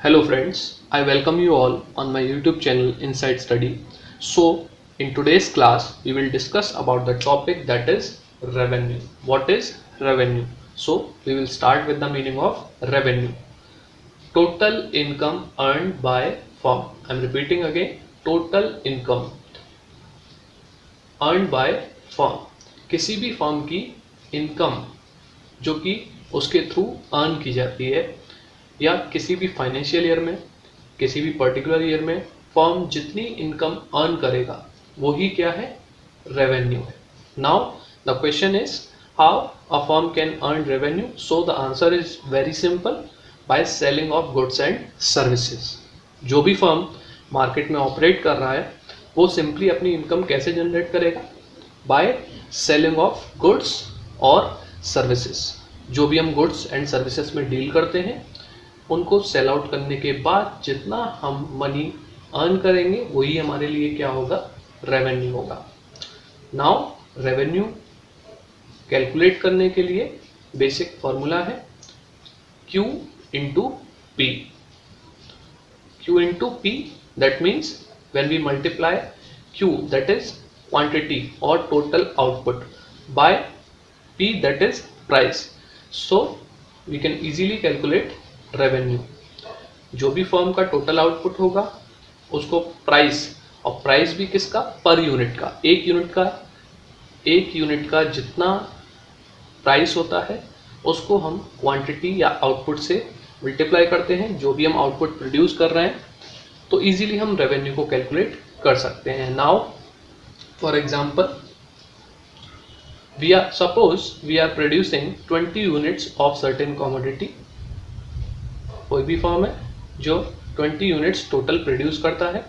Hello friends, I welcome you all on my YouTube channel Inside Study. So in today's class we will discuss about the topic that is revenue. What is revenue? So we will start with the meaning of revenue. Total income earned by firm. I am repeating again, total income earned by firm. किसी भी firm की income जो कि उसके through earn की जाती है या किसी भी फाइनेंशियल ईयर में किसी भी पर्टिकुलर ईयर में फर्म जितनी इनकम अर्न करेगा वही क्या है, रेवेन्यू है. Now the question is how a firm can earn revenue. So the answer is very simple, by selling of goods and services. जो भी फर्म मार्केट में ऑपरेट कर रहा है वो सिंपली अपनी इनकम कैसे जनरेट करेगा, बाय सेलिंग ऑफ गुड्स और सर्विसेज. जो भी हम गुड्स एंड सर्विसेज में डील करते हैं उनको सेल आउट करने के बाद जितना हम मनी अर्न करेंगे वही हमारे लिए क्या होगा, रेवेन्यू होगा. नाउ रेवेन्यू कैलकुलेट करने के लिए बेसिक फॉर्मूला है Q into P. Q into P, that means when we multiply Q, that is quantity or total output, by P, that is price, so we can easily calculate revenue. जो भी firm का total output होगा उसको price, और price भी किसका, per unit का. एक यूनिट का जितना प्राइस होता है उसको हम क्वांटिटी या आउटपुट से मल्टीप्लाई करते हैं. जो भी हम आउटपुट प्रोड्यूस कर रहे हैं तो इजीली हम रेवेन्यू को कैलकुलेट कर सकते हैं. Now for example suppose we are producing 20 units of certain commodity. कोई भी फर्म है जो 20 यूनिट्स टोटल प्रोड्यूस करता है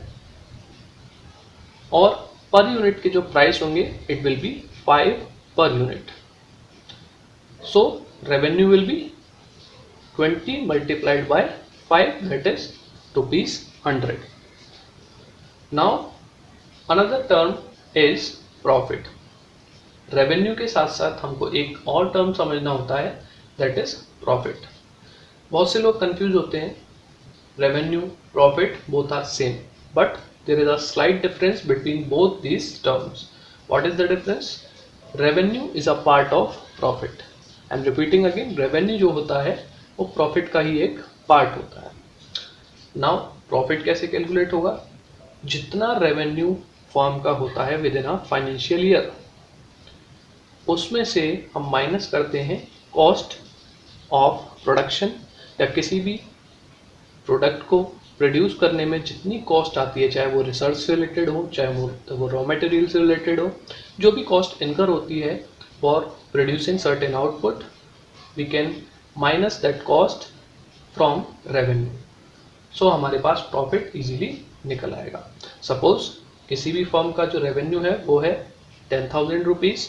और पर यूनिट के जो प्राइस होंगे it will be 5 per unit. So revenue will be 20 multiplied by 5, that is ₹100. Now another term is profit. Revenue के साथ साथ हमको एक और टर्म समझना होता है, दैट इज प्रॉफिट. बहुत से लोग कंफ्यूज होते हैं, revenue profit both are same, but there is a slight difference between both these terms. What is the difference? Revenue is a part of profit. I am repeating again, revenue जो होता है वो profit का ही एक part होता है. Now profit कैसे calculate होगा? जितना रेवेन्यू फर्म का होता है with in a financial year उसमें से हम माइनस करते हैं कॉस्ट ऑफ प्रोडक्शन, या किसी भी प्रोडक्ट को प्रोड्यूस करने में जितनी कॉस्ट आती है, चाहे वो रिसर्च से रिलेटेड हो, चाहे वो रॉ मटेरियल से रिलेटेड हो, जो भी कॉस्ट इनकर होती है for producing certain output, we can minus that cost from revenue. So हमारे पास प्रॉफिट इजीली निकल आएगा. सपोज किसी भी फर्म का जो रेवेन्यू है वो है 10,000 रुपीज़,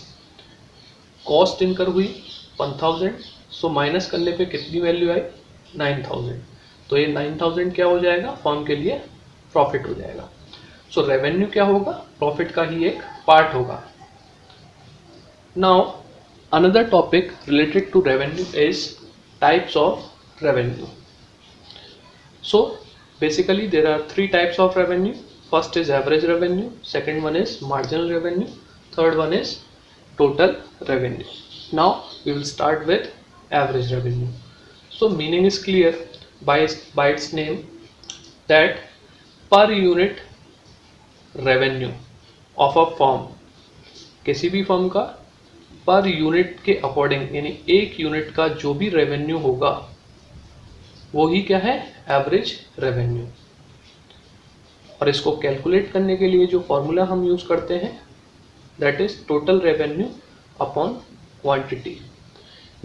कॉस्ट इनकर हुई 1,000, सो माइनस करने पे कितनी वैल्यू आई, 9,000. तो ये 9,000 क्या हो जाएगा, फर्म के लिए प्रॉफिट हो जाएगा. सो रेवेन्यू क्या होगा, प्रॉफिट का ही एक पार्ट होगा. Now another topic related to revenue is types of revenue. So basically there are three types of revenue. First is average revenue, second one is marginal revenue, third one is total revenue. Now we will start with average revenue. So meaning is clear by its name that per unit revenue of a firm, किसी भी firm का per unit के according, यानी एक unit का जो भी revenue होगा वो ही क्या है, एवरेज रेवेन्यू. और इसको कैलकुलेट करने के लिए जो फॉर्मूला हम यूज करते हैं that is total revenue upon quantity.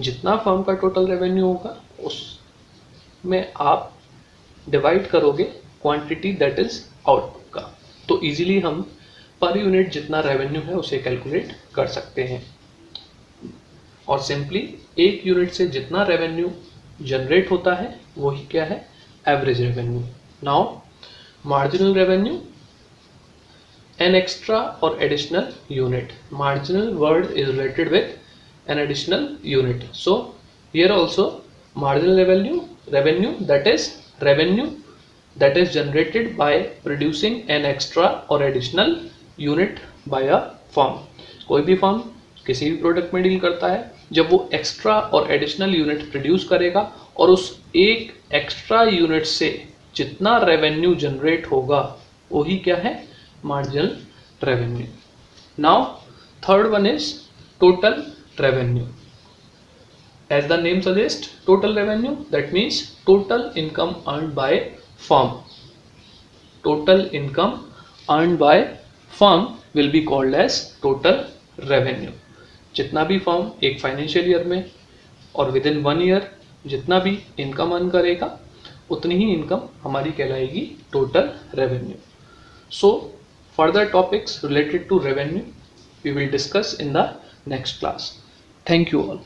जितना फर्म का टोटल रेवेन्यू होगा उसमें आप डिवाइड करोगे क्वांटिटी दैट इज आउटपुट का, तो इजीली हम पर यूनिट जितना रेवेन्यू है उसे कैलकुलेट कर सकते हैं. और सिंपली एक यूनिट से जितना रेवेन्यू जनरेट होता है वही क्या है, average revenue. Now marginal revenue, an extra और additional unit. Marginal word is related with an additional unit. So here also marginal revenue that is revenue that is generated by producing an extra or additional unit by a firm. कोई भी firm किसी भी product में deal करता है, जब वो extra और एडिशनल यूनिट प्रोड्यूस करेगा और उस एक एक्स्ट्रा यूनिट से जितना रेवेन्यू जनरेट होगा वही क्या है, marginal revenue. Now third one is total revenue. As the name suggests, total revenue, that means total income earned by firm. Total income earned by firm will be called as total revenue. जितना भी firm एक financial year में और with in 1 year जितना भी income earn करेगा उतनी ही income हमारी कहलाएगी total revenue. So further topics related to revenue we will discuss in the next class. Thank you all.